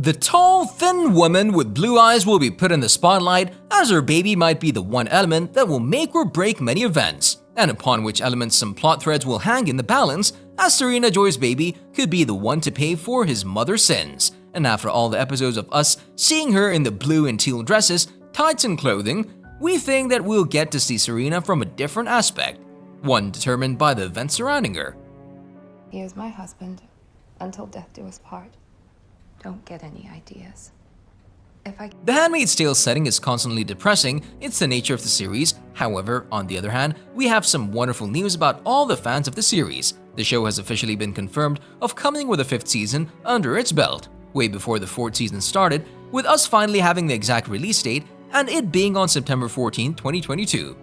The tall, thin woman with blue eyes will be put in the spotlight, as her baby might be the one element that will make or break many events, and upon which elements some plot threads will hang in the balance, as Serena Joy's baby could be the one to pay for his mother's sins. And after all the episodes of us seeing her in the blue and teal dresses, tights and clothing, we think that we'll get to see Serena from a different aspect, one determined by the events surrounding her. He is my husband, until death do us part. Don't get any ideas. The Handmaid's Tale setting is constantly depressing, it's the nature of the series. However, on the other hand, we have some wonderful news about all the fans of the series. The show has officially been confirmed of coming with a 5th season under its belt, way before the 4th season started, with us finally having the exact release date and it being on September 14, 2022.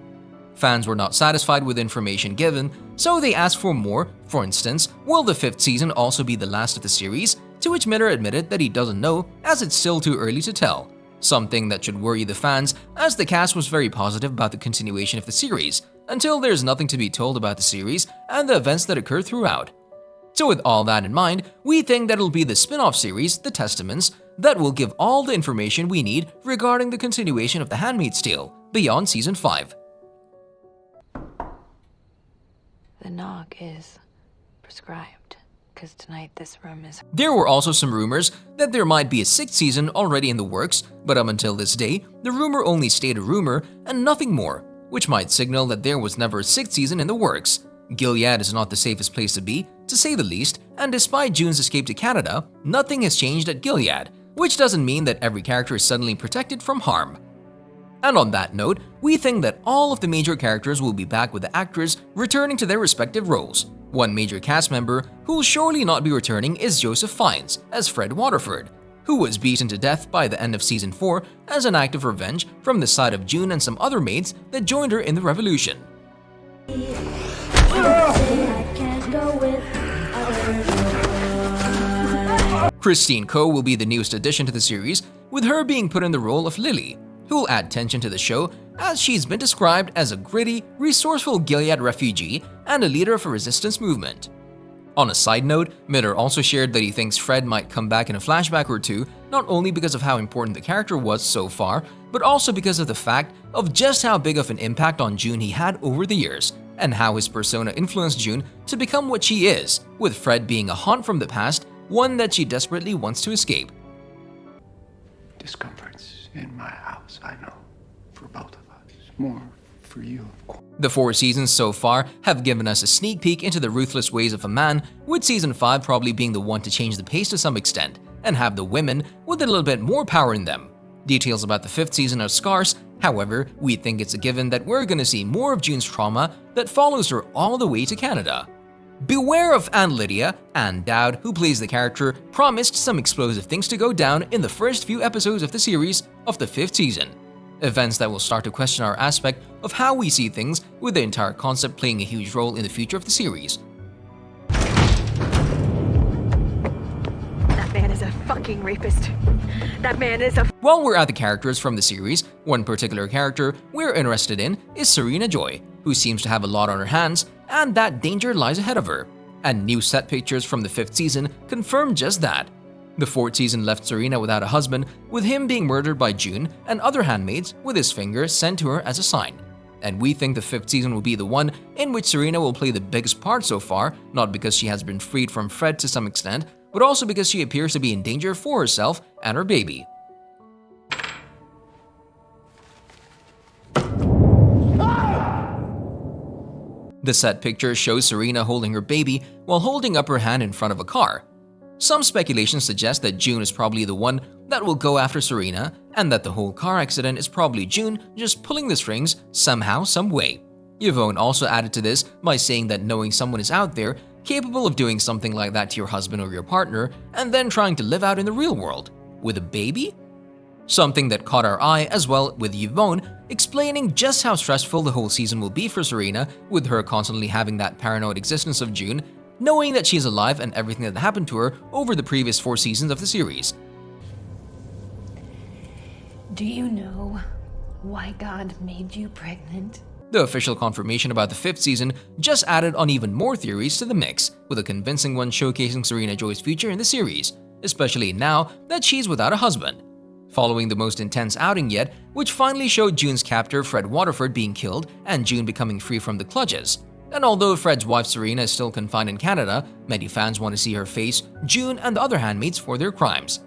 Fans were not satisfied with the information given, so they asked for more. For instance, will the 5th season also be the last of the series? To which Miller admitted that he doesn't know, as it's still too early to tell. Something that should worry the fans, as the cast was very positive about the continuation of the series, until there's nothing to be told about the series and the events that occur throughout. So with all that in mind, we think that it'll be the spin-off series, The Testaments, that will give all the information we need regarding the continuation of The Handmaid's Tale beyond Season 5. The knock is prescribed, because tonight this room is... There were also some rumors that there might be a 6th season already in the works, but up until this day, the rumor only stayed a rumor and nothing more, which might signal that there was never a 6th season in the works. Gilead is not the safest place to be, to say the least, and despite June's escape to Canada, nothing has changed at Gilead, which doesn't mean that every character is suddenly protected from harm. And on that note, we think that all of the major characters will be back with the actors returning to their respective roles. One major cast member who will surely not be returning is Joseph Fiennes as Fred Waterford, who was beaten to death by the end of Season 4 as an act of revenge from the side of June and some other maids that joined her in the revolution. Christine Coe will be the newest addition to the series, with her being put in the role of Lily, who will add tension to the show as she's been described as a gritty, resourceful Gilead refugee and a leader of a resistance movement. On a side note, Miller also shared that he thinks Fred might come back in a flashback or two, not only because of how important the character was so far, but also because of the fact of just how big of an impact on June he had over the years, and how his persona influenced June to become what she is, with Fred being a haunt from the past, one that she desperately wants to escape. Discomforts in my house, I know, for both of us, more for you, of course. The 4 seasons so far have given us a sneak peek into the ruthless ways of a man, with Season 5 probably being the one to change the pace to some extent, and have the women with a little bit more power in them. Details about the 5th season are scarce, however, we think it's a given that we're gonna see more of June's trauma that follows her all the way to Canada. Beware of Aunt Lydia. Anne Dowd, who plays the character, promised some explosive things to go down in the first few episodes of the series of the 5th season. Events that will start to question our aspect of how we see things, with the entire concept playing a huge role in the future of the series. That man is a fucking rapist. That man is a... While we're at the characters from the series, one particular character we're interested in is Serena Joy, who seems to have a lot on her hands, and that danger lies ahead of her. And new set pictures from the 5th season confirm just that. The 4th season left Serena without a husband, with him being murdered by June and other handmaids with his finger sent to her as a sign. And we think the 5th season will be the one in which Serena will play the biggest part so far, not because she has been freed from Fred to some extent, but also because she appears to be in danger for herself and her baby. The set picture shows Serena holding her baby while holding up her hand in front of a car. Some speculation suggests that June is probably the one that will go after Serena, and that the whole car accident is probably June just pulling the strings somehow, some way. Yvonne also added to this by saying that knowing someone is out there capable of doing something like that to your husband or your partner, and then trying to live out in the real world with a baby? Something that caught our eye as well, with Yvonne explaining just how stressful the whole season will be for Serena, with her constantly having that paranoid existence of June, knowing that she's alive and everything that happened to her over the previous 4 seasons of the series. Do you know why God made you pregnant? The official confirmation about the 5th season just added on even more theories to the mix, with a convincing one showcasing Serena Joy's future in the series. especially now that she's without a husband. Following the most intense outing yet, which finally showed June's captor Fred Waterford being killed and June becoming free from the clutches. And although Fred's wife Serena is still confined in Canada, many fans want to see her face June and the other handmaids for their crimes.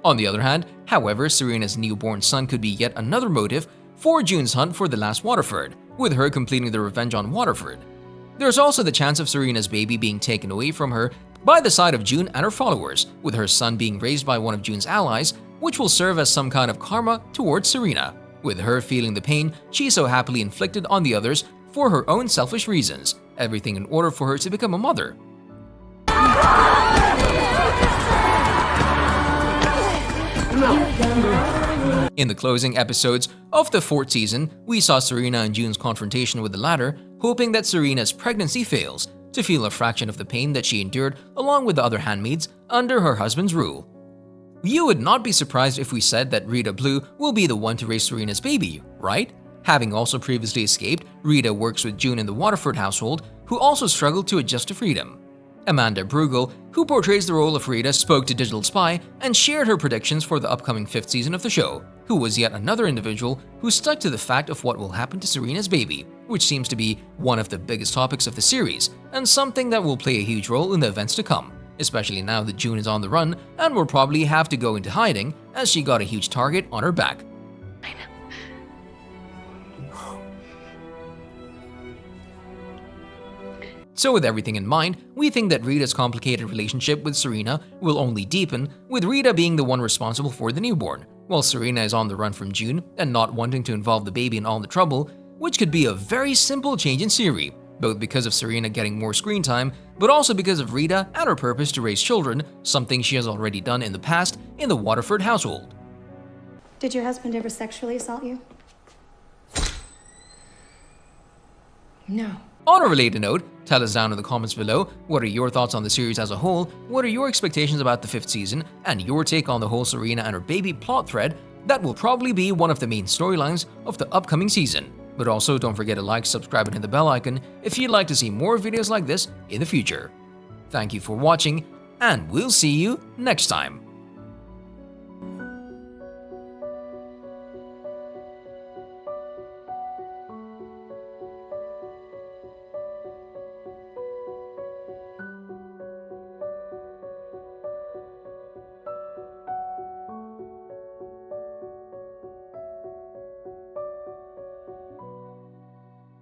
On the other hand, however, Serena's newborn son could be yet another motive for June's hunt for the last Waterford, with her completing the revenge on Waterford. There's also the chance of Serena's baby being taken away from her by the side of June and her followers, with her son being raised by one of June's allies, which will serve as some kind of karma towards Serena, with her feeling the pain she so happily inflicted on the others for her own selfish reasons, everything in order for her to become a mother. In the closing episodes of the 4th season, we saw Serena and June's confrontation with the latter, hoping that Serena's pregnancy fails, to feel a fraction of the pain that she endured along with the other handmaids under her husband's rule. You would not be surprised if we said that Rita Blue will be the one to raise Serena's baby, right? Having also previously escaped, Rita works with June in the Waterford household, who also struggled to adjust to freedom. Amanda Brugel, who portrays the role of Rita, spoke to Digital Spy and shared her predictions for the upcoming 5th season of the show, who was yet another individual who stuck to the fact of what will happen to Serena's baby, which seems to be one of the biggest topics of the series, and something that will play a huge role in the events to come, especially now that June is on the run and will probably have to go into hiding as she got a huge target on her back. So with everything in mind, we think that Rita's complicated relationship with Serena will only deepen, with Rita being the one responsible for the newborn, while Serena is on the run from June and not wanting to involve the baby in all the trouble, which could be a very simple change in Siri, both because of Serena getting more screen time, but also because of Rita and her purpose to raise children, something she has already done in the past in the Waterford household. Did your husband ever sexually assault you? No. On a related note, tell us down in the comments below, what are your thoughts on the series as a whole, what are your expectations about the 5th season, and your take on the whole Serena and her baby plot thread that will probably be one of the main storylines of the upcoming season. But also don't forget to like, subscribe, and hit the bell icon if you'd like to see more videos like this in the future. Thank you for watching, and we'll see you next time.